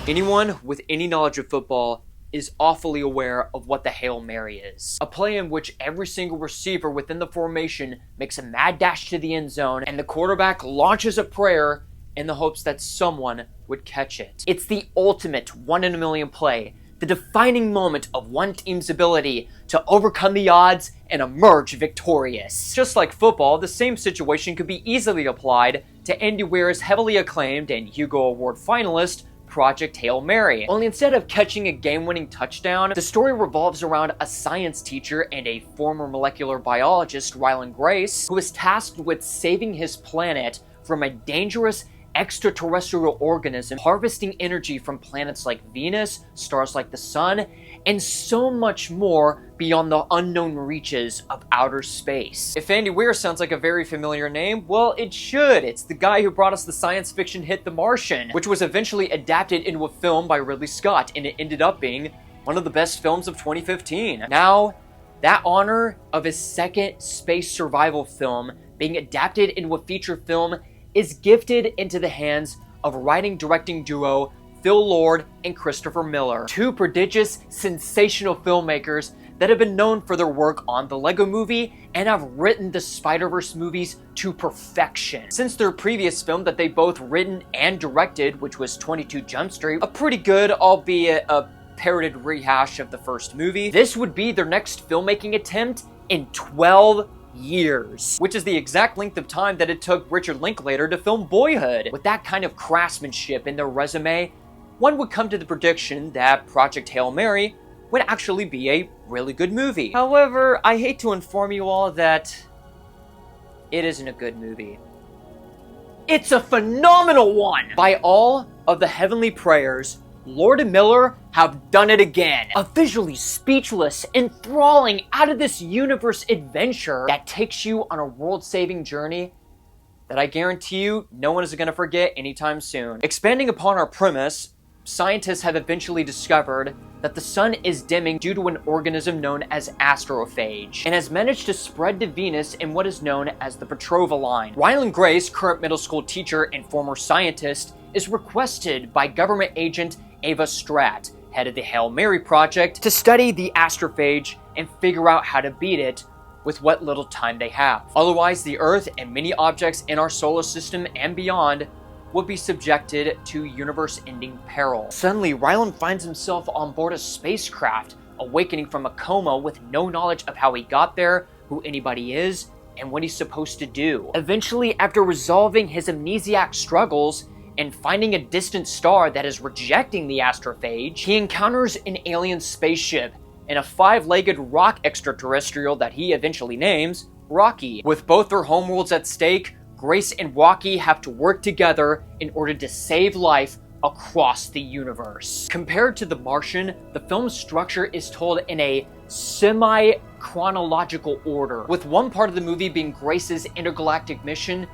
Anyone with any knowledge of football is awfully aware of what the Hail Mary is. A play in which every single receiver within the formation makes a mad dash to the end zone and the quarterback launches a prayer in the hopes that someone would catch it. It's the ultimate one-in-a-million play, the defining moment of one team's ability to overcome the odds and emerge victorious. Just like football, the same situation could be easily applied to Andy Weir's heavily acclaimed and Hugo Award finalist, Project Hail Mary. Only instead of catching a game-winning touchdown, the story revolves around a science teacher and a former molecular biologist, Ryland Grace, who is tasked with saving his planet from a dangerous extraterrestrial organism, harvesting energy from planets like Venus, stars like the Sun, and so much more beyond the unknown reaches of outer space. If Andy Weir sounds like a very familiar name, well, it should. It's the guy who brought us the science fiction hit The Martian, which was eventually adapted into a film by Ridley Scott, and it ended up being one of the best films of 2015. Now, that honor of his second space survival film being adapted into a feature film is gifted into the hands of writing-directing duo Phil Lord and Christopher Miller, two prodigious, sensational filmmakers that have been known for their work on the Lego Movie and have written the Spider-Verse movies to perfection. Since their previous film that they both written and directed, which was 22 Jump Street, a pretty good, albeit a parroted rehash of the first movie, this would be their next filmmaking attempt in 12 years, which is the exact length of time that it took Richard Linklater to film Boyhood. With that kind of craftsmanship in their resume, one would come to the prediction that Project Hail Mary would actually be a really good movie. However, I hate to inform you all that it isn't a good movie. It's a phenomenal one! By all of the heavenly prayers, Lord and Miller have done it again. A visually speechless, enthralling, out-of-this-universe adventure that takes you on a world-saving journey that I guarantee you no one is going to forget anytime soon. Expanding upon our premise, scientists have eventually discovered that the sun is dimming due to an organism known as astrophage, and has managed to spread to Venus in what is known as the Petrova line. Ryland Grace, current middle school teacher and former scientist, is requested by government agent Ava Stratt, head of the Hail Mary project, to study the astrophage and figure out how to beat it with what little time they have. Otherwise, the Earth and many objects in our solar system and beyond would be subjected to universe-ending peril. Suddenly, Ryland finds himself on board a spacecraft, awakening from a coma with no knowledge of how he got there, who anybody is, and what he's supposed to do. Eventually, after resolving his amnesiac struggles, and finding a distant star that is rejecting the astrophage, he encounters an alien spaceship and a 5-legged rock extraterrestrial that he eventually names Rocky. With both their homeworlds at stake, Grace and Rocky have to work together in order to save life across the universe. Compared to The Martian, the film's structure is told in a semi-chronological order, with one part of the movie being Grace's intergalactic mission,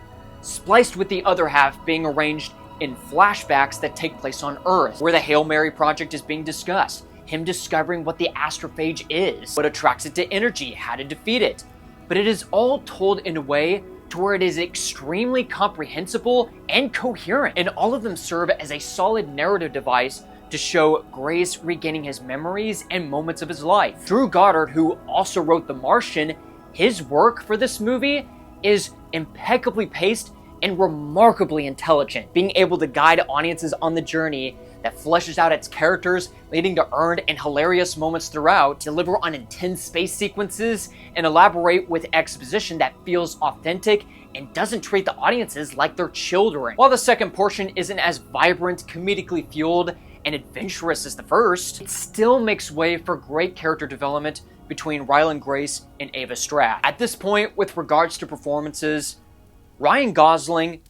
spliced with the other half being arranged in flashbacks that take place on Earth, where the Hail Mary project is being discussed, him discovering what the astrophage is, what attracts it to energy, how to defeat it. But it is all told in a way to where it is extremely comprehensible and coherent, and all of them serve as a solid narrative device to show Grace regaining his memories and moments of his life. Drew Goddard, who also wrote The Martian, his work for this movie is impeccably paced and remarkably intelligent, being able to guide audiences on the journey that fleshes out its characters, leading to earned and hilarious moments throughout, deliver on intense space sequences, and elaborate with exposition that feels authentic and doesn't treat the audiences like they're children. While the second portion isn't as vibrant, comedically fueled, and adventurous as the first, it still makes way for great character development between Ryland Grace and Ava Stratt. At this point, with regards to performances, Ryan Gosling,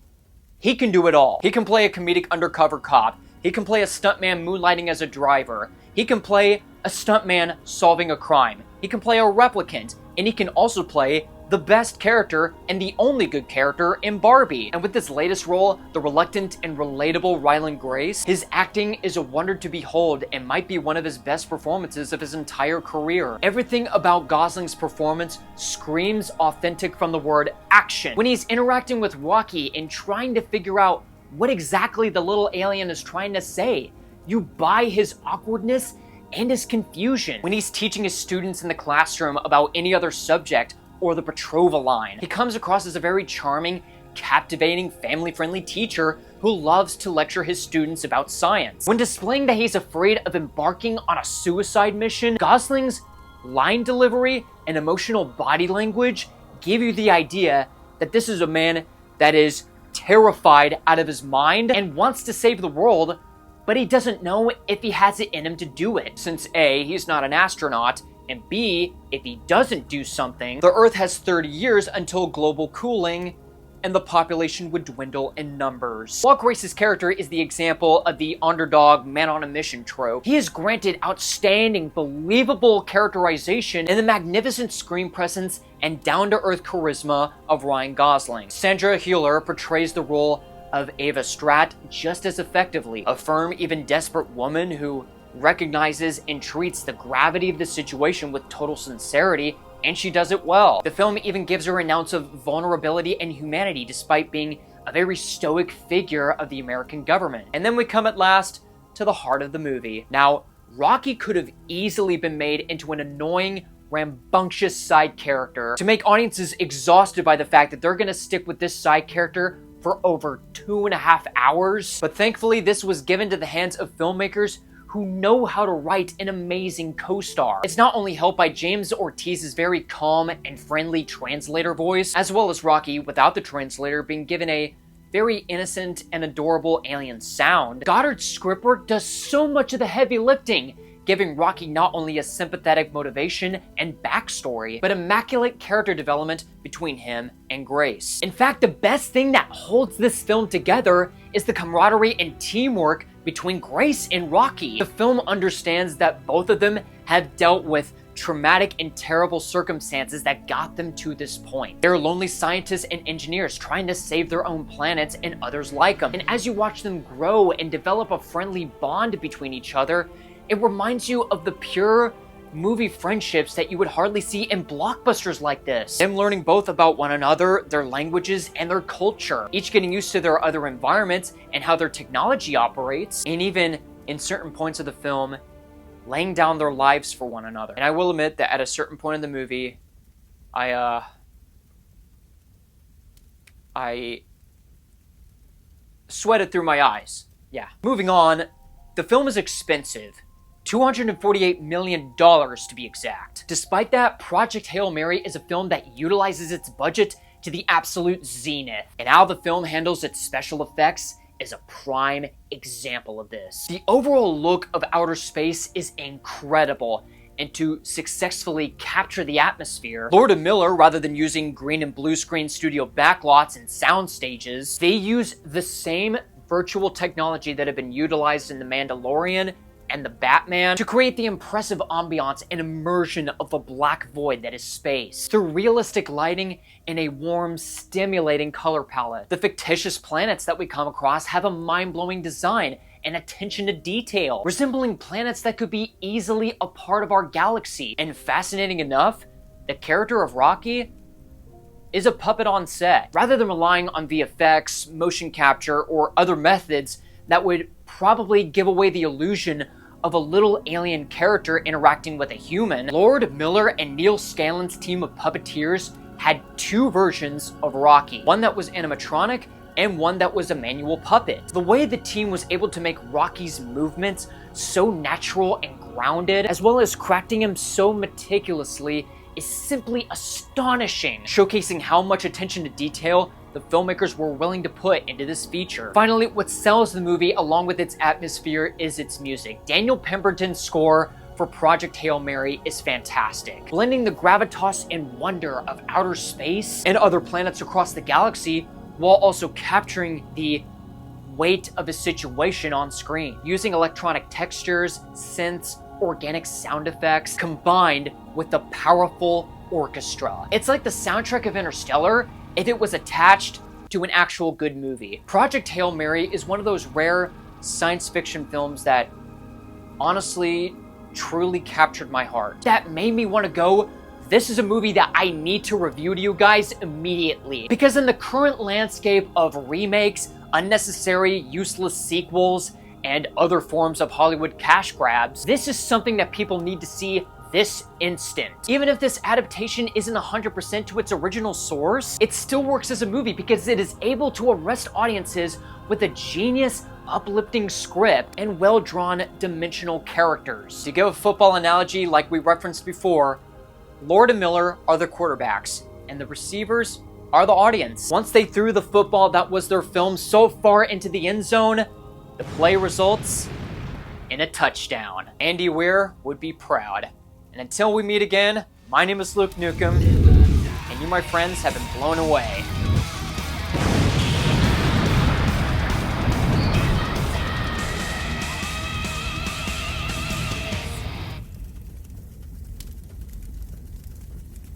he can do it all. He can play a comedic undercover cop. He can play a stuntman moonlighting as a driver. He can play a stuntman solving a crime. He can play a replicant. And he can also play the best character and the only good character in Barbie. And with this latest role, the reluctant and relatable Ryland Grace, his acting is a wonder to behold and might be one of his best performances of his entire career. Everything about Gosling's performance screams authentic from the word action. When he's interacting with Rocky and trying to figure out what exactly the little alien is trying to say, You buy his awkwardness and his confusion. When he's teaching his students in the classroom about any other subject or the betrothal line, he comes across as a very charming, captivating, family-friendly teacher who loves to lecture his students about science. When displaying that he's afraid of embarking on a suicide mission, Gosling's line delivery and emotional body language give you the idea that this is a man that is terrified out of his mind and wants to save the world, but he doesn't know if he has it in him to do it. Since A, he's not an astronaut, and B, if he doesn't do something, the Earth has 30 years until global cooling, and the population would dwindle in numbers. While Grace's character is the example of the underdog man-on-a-mission trope, he is granted outstanding, believable characterization in the magnificent screen presence and down-to-earth charisma of Ryan Gosling. Sandra Hüller portrays the role of Ava Stratt just as effectively, a firm, even desperate woman who recognizes and treats the gravity of the situation with total sincerity, and she does it well. The film even gives her an ounce of vulnerability and humanity despite being a very stoic figure of the American government. And then we come at last to the heart of the movie. Now, Rocky could have easily been made into an annoying, rambunctious side character to make audiences exhausted by the fact that they're gonna stick with this side character for over 2.5 hours. But thankfully, this was given to the hands of filmmakers who know how to write an amazing co-star. It's not only helped by James Ortiz's very calm and friendly translator voice, as well as Rocky, without the translator, being given a very innocent and adorable alien sound. Goddard's scriptwork does so much of the heavy lifting, giving Rocky not only a sympathetic motivation and backstory, but immaculate character development between him and Grace. In fact, the best thing that holds this film together is the camaraderie and teamwork between Grace and Rocky. The film understands that both of them have dealt with traumatic and terrible circumstances that got them to this point. They're lonely scientists and engineers trying to save their own planets and others like them. And as you watch them grow and develop a friendly bond between each other, it reminds you of the pure movie friendships that you would hardly see in blockbusters like this. Them learning both about one another, their languages, and their culture, each getting used to their other environments and how their technology operates, and even, in certain points of the film, laying down their lives for one another. And I will admit that at a certain point in the movie, I sweated through my eyes. Yeah. Moving on, the film is expensive. $248 million to be exact. Despite that, Project Hail Mary is a film that utilizes its budget to the absolute zenith, and how the film handles its special effects is a prime example of this. The overall look of outer space is incredible, and to successfully capture the atmosphere, Lord and Miller, rather than using green and blue screen studio backlots and sound stages, they use the same virtual technology that had been utilized in The Mandalorian and The Batman to create the impressive ambiance and immersion of a black void that is space, through realistic lighting and a warm, stimulating color palette. The fictitious planets that we come across have a mind-blowing design and attention to detail, resembling planets that could be easily a part of our galaxy. And fascinating enough, the character of Rocky is a puppet on set, rather than relying on VFX, motion capture, or other methods that would probably give away the illusion of a little alien character interacting with a human. Lord Miller and Neil Scanlon's team of puppeteers had two versions of Rocky, one that was animatronic and one that was a manual puppet. The way the team was able to make Rocky's movements so natural and grounded, as well as crafting him so meticulously, is simply astonishing, showcasing how much attention to detail the filmmakers were willing to put into this feature. Finally, what sells the movie along with its atmosphere is its music. Daniel Pemberton's score for Project Hail Mary is fantastic, blending the gravitas and wonder of outer space and other planets across the galaxy while also capturing the weight of a situation on screen, using electronic textures, synths, organic sound effects, combined with the powerful orchestra. It's like the soundtrack of Interstellar if it was attached to an actual good movie. Project Hail Mary is one of those rare science fiction films that honestly truly captured my heart. That made me want to go, this is a movie that I need to review to you guys immediately. Because in the current landscape of remakes, unnecessary, useless sequels, and other forms of Hollywood cash grabs, this is something that people need to see this instant. Even if this adaptation isn't 100% to its original source, it still works as a movie because it is able to arrest audiences with a genius, uplifting script and well-drawn dimensional characters. To give a football analogy like we referenced before, Lord and Miller are the quarterbacks, and the receivers are the audience. Once they threw the football that was their film so far into the end zone, the play results in a touchdown. Andy Weir would be proud. And until we meet again, my name is Luke Nukem, and you, my friends, have been blown away.